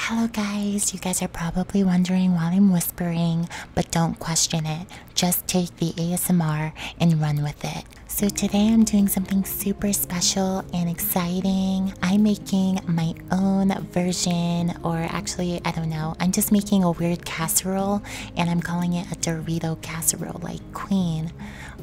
Hello guys, you guys are probably wondering why I'm whispering, but don't question it. Just take the ASMR and run with it. So today I'm doing something super special and exciting. I'm making my own version, or actually, I don't know. I'm just making a weird casserole and I'm calling it a Dorito casserole, like queen.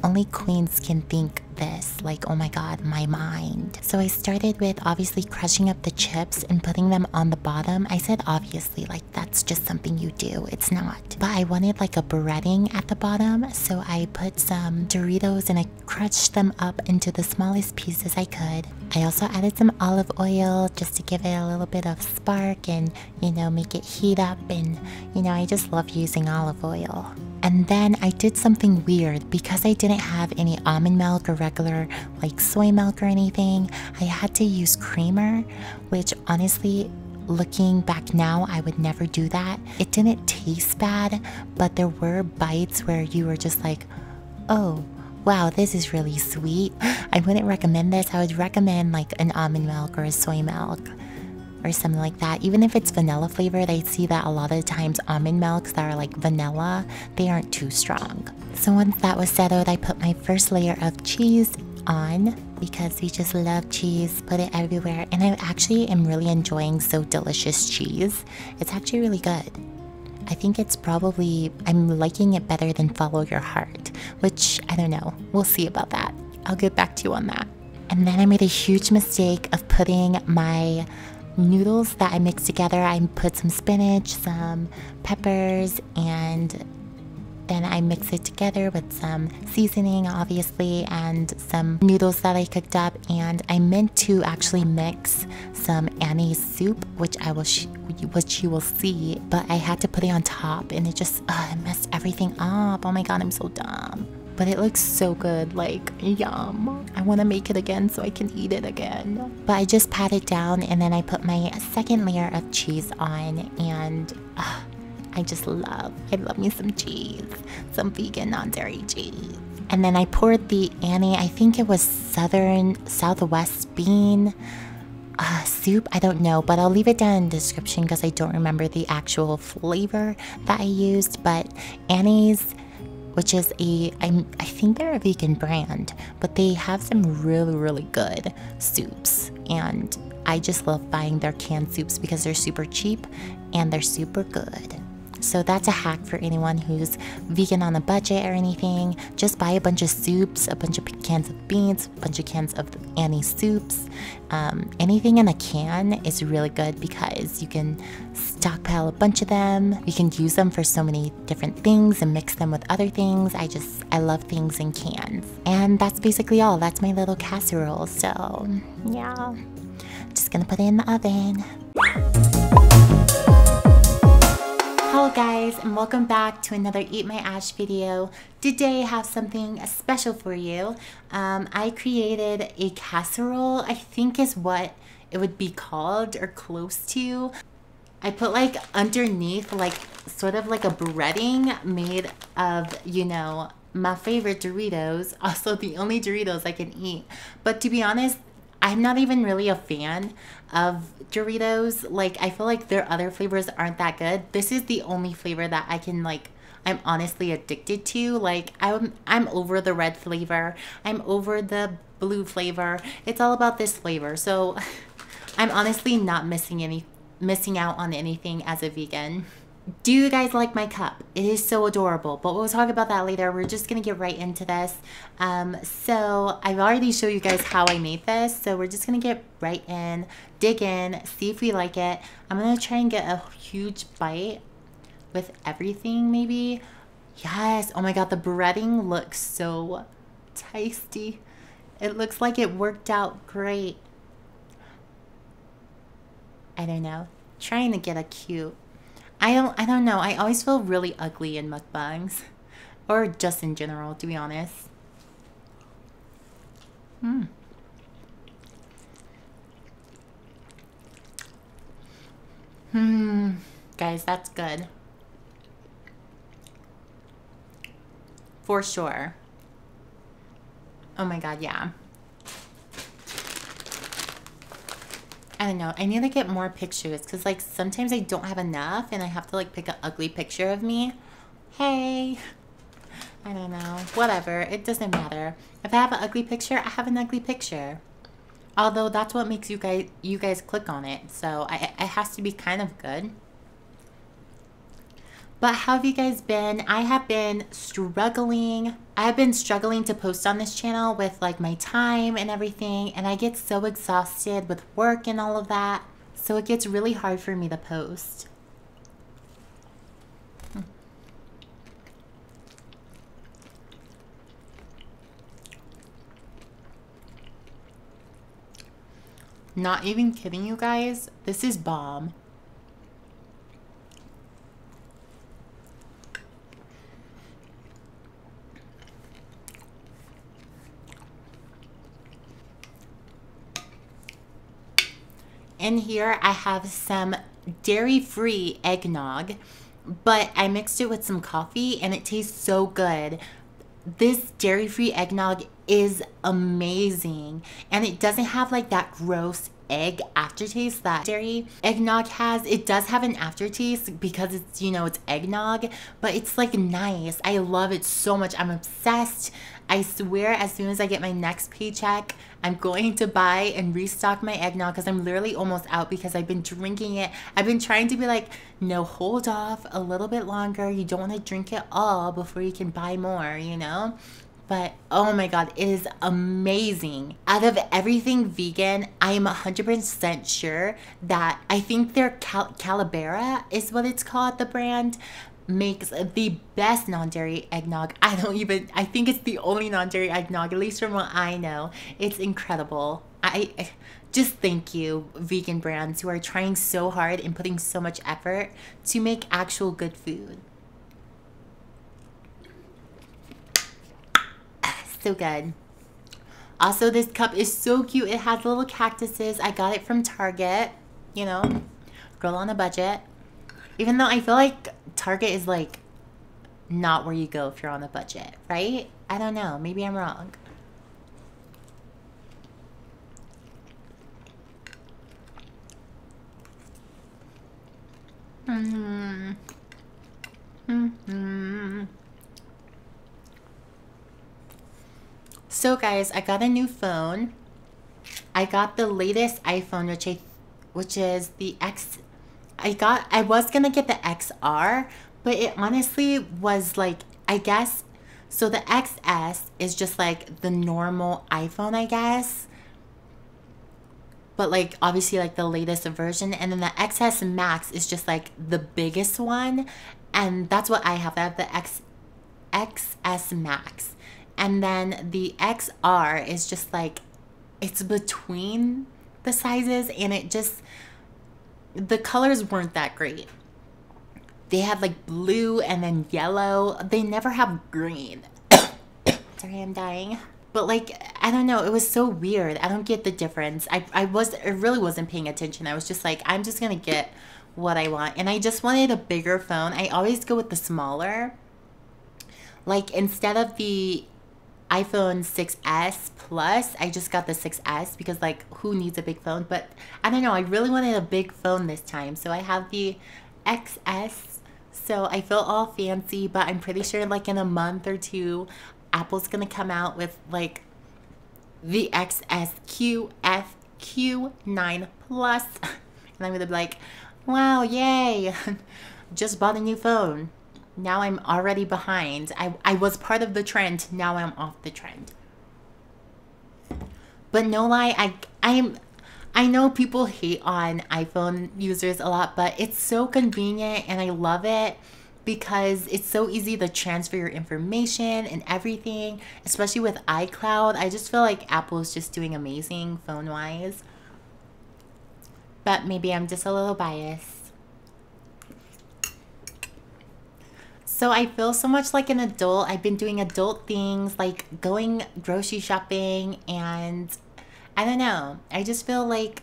Only queens can think this, like, oh my god, my mind. So I started with obviously crushing up the chips and putting them on the bottom. I said obviously, like that's just something you do. It's not. But I wanted like a breading at the bottom, so I put some Doritos and I crushed them up into the smallest pieces I could. I also added some olive oil just to give it a little bit of spark and, you know, make it heat up, and, you know, I just love using olive oil. And then I did something weird because I didn't have any almond milk or regular like soy milk or anything. I had to use creamer, which honestly, looking back now, I would never do that. It didn't taste bad, but there were bites where you were just like, oh, wow, this is really sweet. I wouldn't recommend this. I would recommend like an almond milk or a soy milk or something like that. Even if it's vanilla flavored, I see that a lot of times almond milks that are like vanilla, they aren't too strong. So once that was settled, I put my first layer of cheese on because we just love cheese, put it everywhere. And I actually am really enjoying So Delicious cheese. It's actually really good. I think it's probably, I'm liking it better than Follow Your Heart, which I don't know. We'll see about that. I'll get back to you on that. And then I made a huge mistake of putting my noodles that I mixed together. I put some spinach, some peppers, and then I mix it together with some seasoning, obviously, and some noodles that I cooked up. And I meant to actually mix some Annie's soup, which you will see, but I had to put it on top, and it just it messed everything up. Oh my god, I'm so dumb. But it looks so good, like, yum. I want to make it again so I can eat it again. But I just pat it down, and then I put my second layer of cheese on, and I love me some cheese. Some vegan, non-dairy cheese. And then I poured the Annie, I think it was Southwest bean soup. I don't know, but I'll leave it down in the description because I don't remember the actual flavor that I used. But Annie's, which is I think they're a vegan brand, but they have some really good soups, and I just love buying their canned soups because they're super cheap and they're super good. So that's a hack for anyone who's vegan on a budget or anything. Just buy a bunch of soups, a bunch of cans of beans, a bunch of cans of Annie soups. Anything in a can is really good because you can stockpile a bunch of them. You can use them for so many different things and mix them with other things. I love things in cans. And that's basically all. That's my little casserole. So yeah, just gonna put it in the oven. Hello guys, and welcome back to another Eat My Ash video. Today I have something special for you. I created a casserole, I think is what it would be called, or close to. I put like underneath like sort of like a breading made of, you know, my favorite Doritos. Also the only Doritos I can eat. But to be honest, I'm not even really a fan of Doritos. Like, I feel like their other flavors aren't that good. This is the only flavor that I can, like, I'm honestly addicted to. Like, I'm over the red flavor. I'm over the blue flavor. It's all about this flavor. So I'm honestly not missing out on anything as a vegan. Do you guys like my cup? It is so adorable, but we'll talk about that later. We're just gonna get right into this. So I've already showed you guys how I made this, so we're just gonna get right in, dig in, see if we like it. I'm gonna try and get a huge bite with everything, maybe. Yes, oh my god, the breading looks so tasty. It looks like it worked out great. I don't know, trying to get a cute. I don't know. I always feel really ugly in mukbangs, or just in general, to be honest. Guys, that's good. For sure. Oh my god, yeah. I don't know. I need to get more pictures because like sometimes I don't have enough and I have to like pick an ugly picture of me. Hey. I don't know. Whatever. It doesn't matter. If I have an ugly picture, I have an ugly picture. Although that's what makes you guys click on it. So it has to be kind of good. But how have you guys been? I have been struggling. I've been struggling to post on this channel with like my time and everything. And I get so exhausted with work and all of that. So it gets really hard for me to post. Not even kidding you guys. This is bomb. In here, I have some dairy-free eggnog, but I mixed it with some coffee and it tastes so good. This dairy-free eggnog is amazing and it doesn't have like that gross egg aftertaste that dairy eggnog has. It does have an aftertaste because it's, you know, it's eggnog, but it's like nice. I love it so much. I'm obsessed. I swear as soon as I get my next paycheck, I'm going to buy and restock my eggnog because I'm literally almost out because I've been drinking it. I've been trying to be like, no, hold off a little bit longer. You don't want to drink it all before you can buy more, you know? But oh my god, it is amazing. Out of everything vegan, I am 100% sure that I think their Calabera is what it's called, the brand, makes the best non-dairy eggnog. I think it's the only non-dairy eggnog, at least from what I know. It's incredible. I just thank you, vegan brands who are trying so hard and putting so much effort to make actual good food. So good. Also, this cup is so cute. It has little cactuses. I got it from Target. You know, girl on a budget. Even though I feel like Target is like not where you go if you're on a budget, right? I don't know. Maybe I'm wrong. So guys, I got a new phone. I got the latest iPhone, which is the X. I was gonna get the XR, but it honestly was like, I guess, so the XS is just like the normal iPhone, I guess. But like obviously like the latest version, and then the XS Max is just like the biggest one, and that's what I have. I have the XS Max. And then the XR is just like, it's between the sizes, and it just, the colors weren't that great. They had like blue and then yellow. They never have green. Sorry, I'm dying. But like, I don't know, it was so weird. I don't get the difference. I really wasn't paying attention. I was just like, I'm just gonna get what I want. And I just wanted a bigger phone. I always go with the smaller. Like instead of the iPhone 6S Plus, I just got the 6S because like who needs a big phone? But I don't know, I really wanted a big phone this time, so I have the XS. So I feel all fancy, but I'm pretty sure like in a month or two Apple's gonna come out with like the XSQFQ9 Plus and I'm gonna be like, wow, yay. Just bought a new phone. Now I'm already behind. I was part of the trend. Now I'm off the trend. But no lie, I know people hate on iPhone users a lot, but it's so convenient and I love it because it's so easy to transfer your information and everything, especially with iCloud. I just feel like Apple is just doing amazing phone-wise. But maybe I'm just a little biased. So I feel so much like an adult. I've been doing adult things like going grocery shopping, and I don't know. I just feel like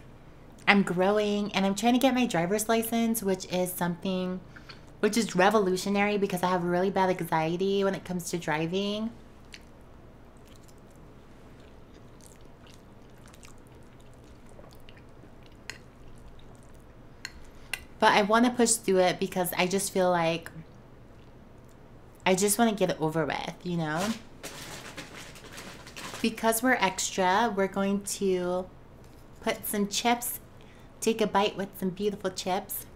I'm growing, and I'm trying to get my driver's license, which is something which is revolutionary because I have really bad anxiety when it comes to driving. But I want to push through it because I just feel like I just want to get it over with, you know? Because we're extra, we're going to put some chips, take a bite with some beautiful chips.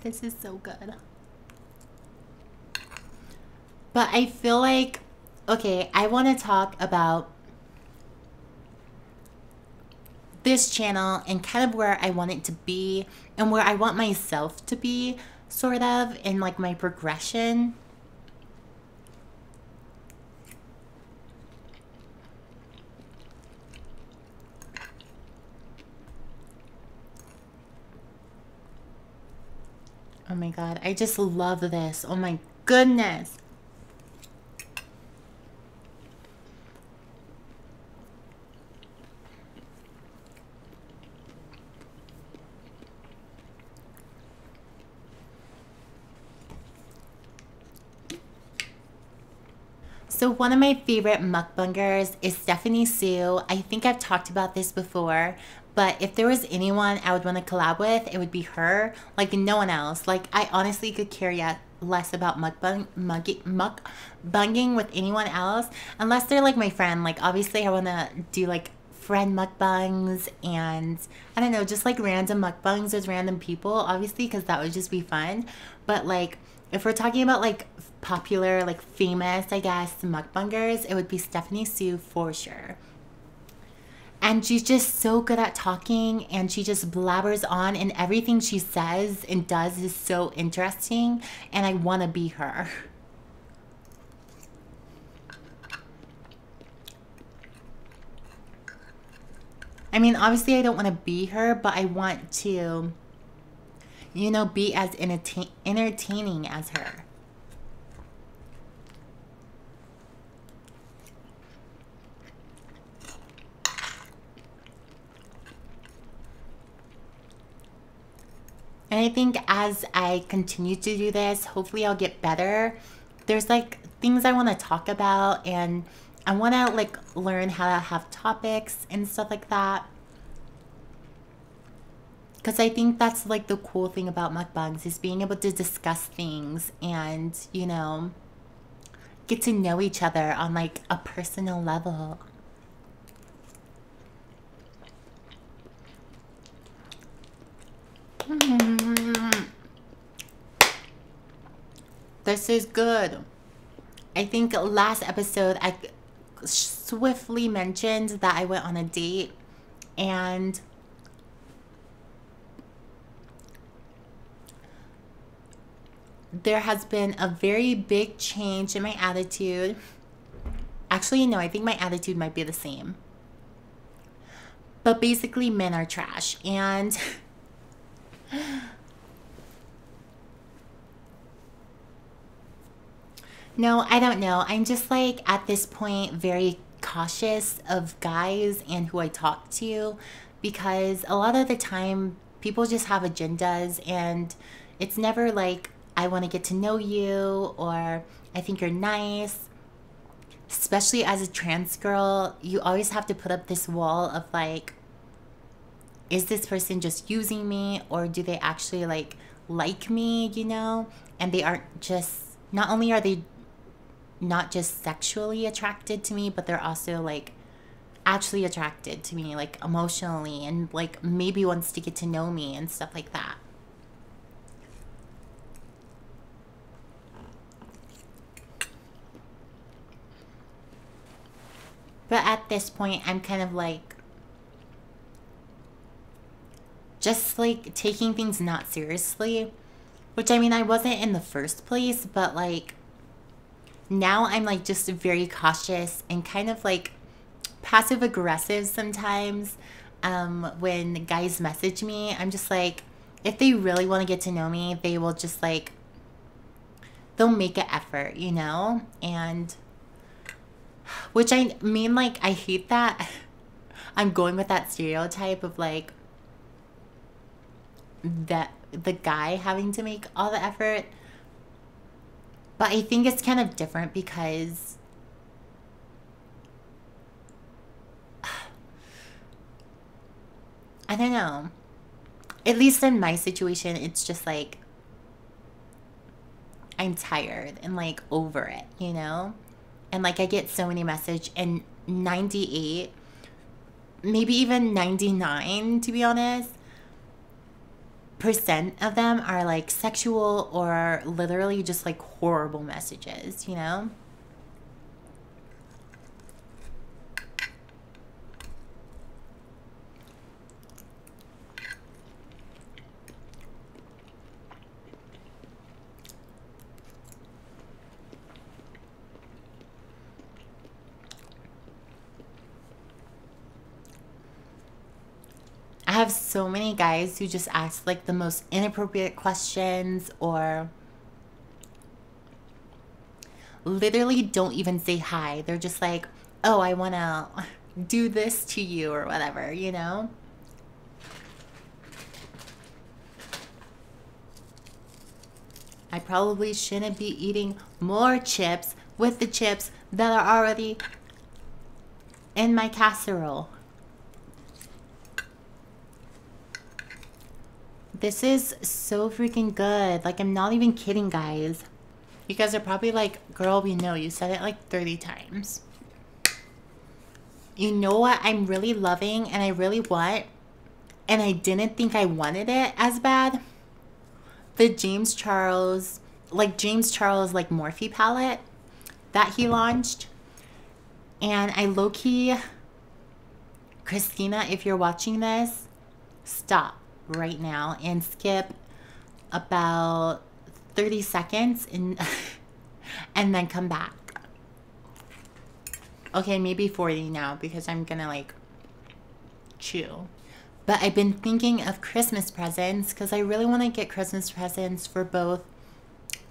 This is so good. But I feel like, okay, I want to talk about this channel and kind of where I want it to be and where I want myself to be, sort of, in like my progression. Oh my god, I just love this. Oh my goodness. So one of my favorite mukbangers is Stephanie Sue. I think I've talked about this before, but if there was anyone I would want to collab with, it would be her. Like no one else. Like I honestly could care less about mukbanging with anyone else unless they're like my friend. Like obviously I want to do like friend mukbangs and I don't know, just like random mukbangs with random people, obviously, because that would just be fun. But like if we're talking about like popular, like famous, I guess, mukbangers, it would be Stephanie Sue for sure. And she's just so good at talking and she just blabbers on and everything she says and does is so interesting and I want to be her. I mean, obviously I don't want to be her, but I want to, you know, be as entertaining as her. And I think as I continue to do this, hopefully I'll get better. There's like things I want to talk about and I want to like learn how to have topics and stuff like that. Because I think that's like the cool thing about mukbangs is being able to discuss things and, you know, get to know each other on like a personal level. This is good. I think last episode I swiftly mentioned that I went on a date and there has been a very big change in my attitude. Actually, no, I think my attitude might be the same. But basically, men are trash. And no, I don't know. I'm just like at this point very cautious of guys and who I talk to because a lot of the time people just have agendas and it's never like I want to get to know you or I think you're nice. Especially as a trans girl, you always have to put up this wall of like, is this person just using me or do they actually like me, you know? And they aren't just, not only are they not just sexually attracted to me, but they're also like actually attracted to me, like emotionally, and like maybe wants to get to know me and stuff like that. But at this point, I'm kind of like just like taking things not seriously, which I mean, I wasn't in the first place, but like now I'm like just very cautious and kind of like passive aggressive sometimes. When guys message me, I'm just like, if they really want to get to know me, they will just like, they'll make an effort, you know? And which I mean, like, I hate that. I'm going with that stereotype of like that the guy having to make all the effort. But I think it's kind of different because I don't know. At least in my situation, it's just like I'm tired and like over it, you know? And like I get so many messages, and 98, maybe even 99 to be honest, percent of them are like sexual or literally just like horrible messages, you know? I have so many guys who just ask like the most inappropriate questions or literally don't even say hi. They're just like, oh, I want to do this to you or whatever, you know? I probably shouldn't be eating more chips with the chips that are already in my casserole. This is so freaking good. Like, I'm not even kidding, guys. You guys are probably like, girl, we know. You said it like 30 times. You know what I'm really loving and I really want, and I didn't think I wanted it as bad? The James Charles like Morphe palette that he launched. And I low-key, Christina, if you're watching this, stop right now and skip about 30 seconds and and then come back. Okay, maybe 40 now because I'm gonna like chew. But I've been thinking of Christmas presents because I really want to get Christmas presents for both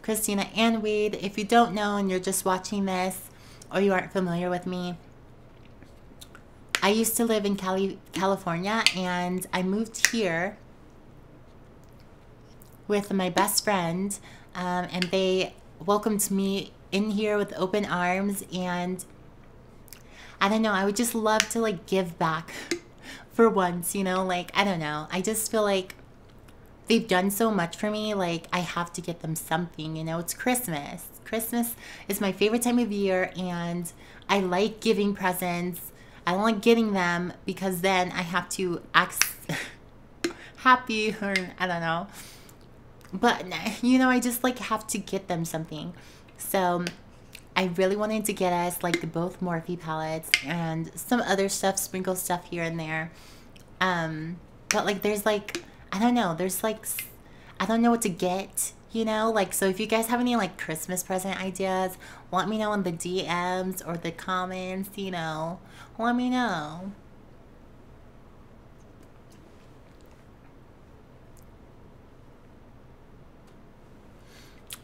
Christina and Wade. If you don't know and you're just watching this or you aren't familiar with me, I used to live in California, and I moved here with my best friend, and they welcomed me in here with open arms. And I don't know, I would just love to like give back for once, you know? Like, I don't know, I just feel like they've done so much for me, like I have to get them something, you know? It's Christmas. Christmas is my favorite time of year, and I like giving presents. I don't like getting them because then I have to act happy, or I don't know. But, you know, I just like have to get them something. So I really wanted to get us like both Morphe palettes and some other stuff, sprinkle stuff here and there. But like there's like, I don't know, there's like, I don't know what to get, you know? Like, so if you guys have any like Christmas present ideas, let me know in the DMs or the comments, you know? Let me know.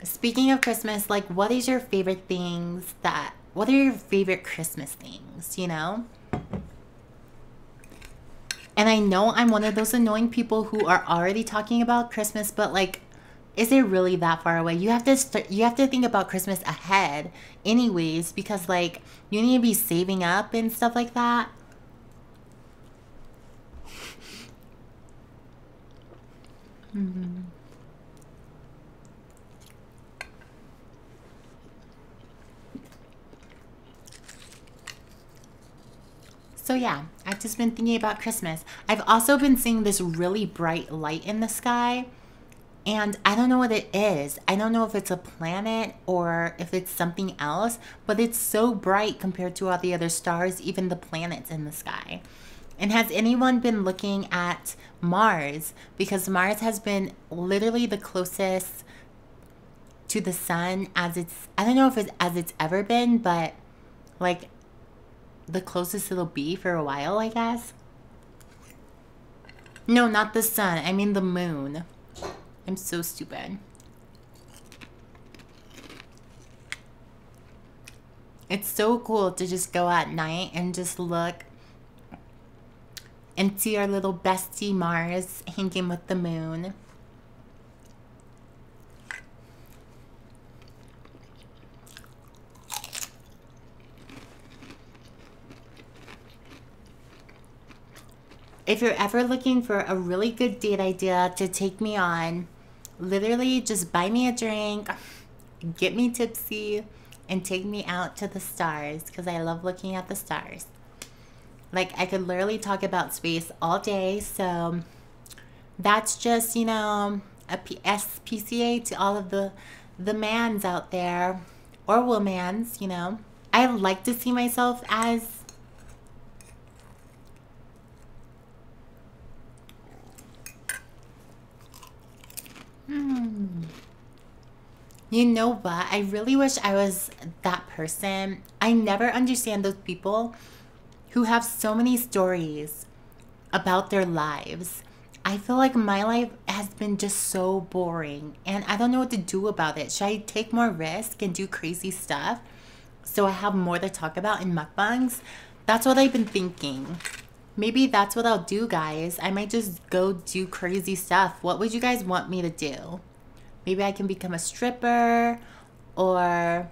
Speaking of Christmas, like what are your favorite Christmas things, you know? And I know I'm one of those annoying people who are already talking about Christmas, but like, is it really that far away? You have to think about Christmas ahead anyways, because like you need to be saving up and stuff like that. So yeah, I've just been thinking about Christmas. I've also been seeing this really bright light in the sky, and I don't know what it is. I don't know if it's a planet or if it's something else, but it's so bright compared to all the other stars, even the planets in the sky. And has anyone been looking at Mars? Because Mars has been literally the closest to the sun as I don't know if it's as it's ever been, but like the closest it'll be for a while, I guess. No, not the sun. I mean the moon. I'm so stupid. It's so cool to just go at night and just look and see our little bestie Mars hanging with the moon. If you're ever looking for a really good date idea to take me on, literally just buy me a drink, get me tipsy, and take me out to the stars, because I love looking at the stars. Like, I could literally talk about space all day, so that's just, you know, a SPCA to all of the mans out there, or womans, you know. I like to see myself as you know what? I really wish I was that person. I never understand those people who have so many stories about their lives. I feel like my life has been just so boring and I don't know what to do about it. Should I take more risk and do crazy stuff so I have more to talk about in mukbangs? That's what I've been thinking. Maybe that's what I'll do, guys. I might just go do crazy stuff. What would you guys want me to do? Maybe I can become a stripper or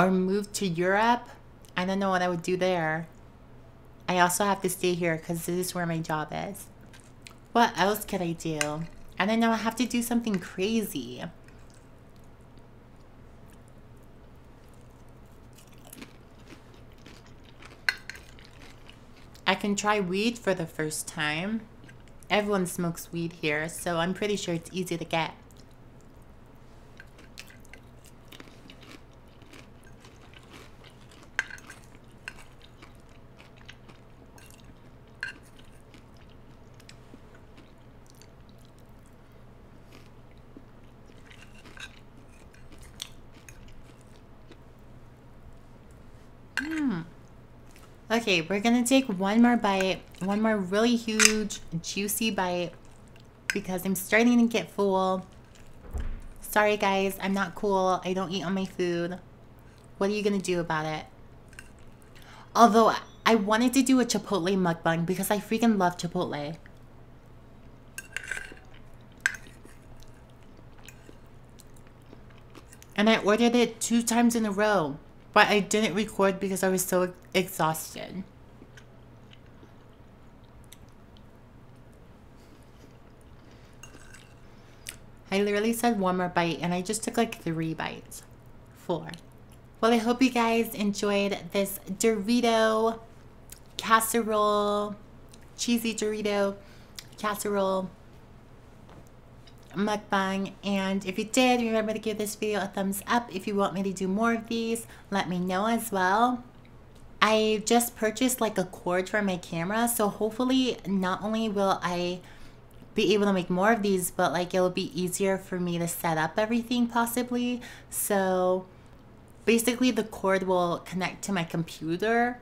move to Europe. I don't know what I would do there. I also have to stay here because this is where my job is. What else could I do? I don't know. I have to do something crazy. I can try weed for the first time. Everyone smokes weed here, so I'm pretty sure it's easy to get. Okay, we're gonna take one more bite, one more really huge, juicy bite because I'm starting to get full. Sorry guys, I'm not cool. I don't eat on my food. What are you gonna do about it? Although, I wanted to do a Chipotle mukbang because I freaking love Chipotle. And I ordered it 2 times in a row. But I didn't record because I was so exhausted. I literally said one more bite and I just took like 3 bites. 4. Well, I hope you guys enjoyed this Dorito casserole, cheesy Dorito casserole mukbang, and if you did, remember to give this video a thumbs up. If you want me to do more of these, let me know as well. I just purchased like a cord for my camera, so hopefully not only will I be able to make more of these, but like it'll be easier for me to set up everything possibly. So basically the cord will connect to my computer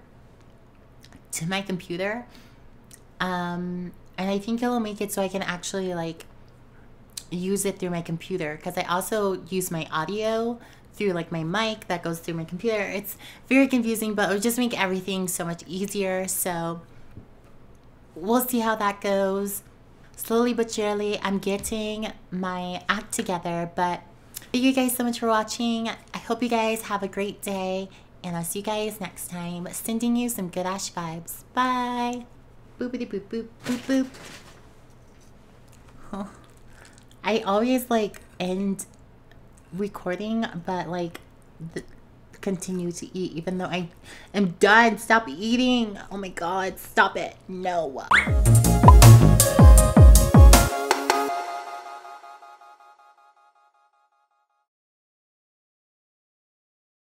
and I think it'll make it so I can actually like use it through my computer, because I also use my audio through like my mic that goes through my computer. It's very confusing, but it'll just make everything so much easier. So we'll see how that goes. Slowly but surely I'm getting my act together. But thank you guys so much for watching. I hope you guys have a great day, and I'll see you guys next time. Sending you some good ash vibes. Bye. Boopity boop boop boop boop. Huh. I always like end recording, but like continue to eat even though I am done. Stop eating. Oh my god, stop it. No.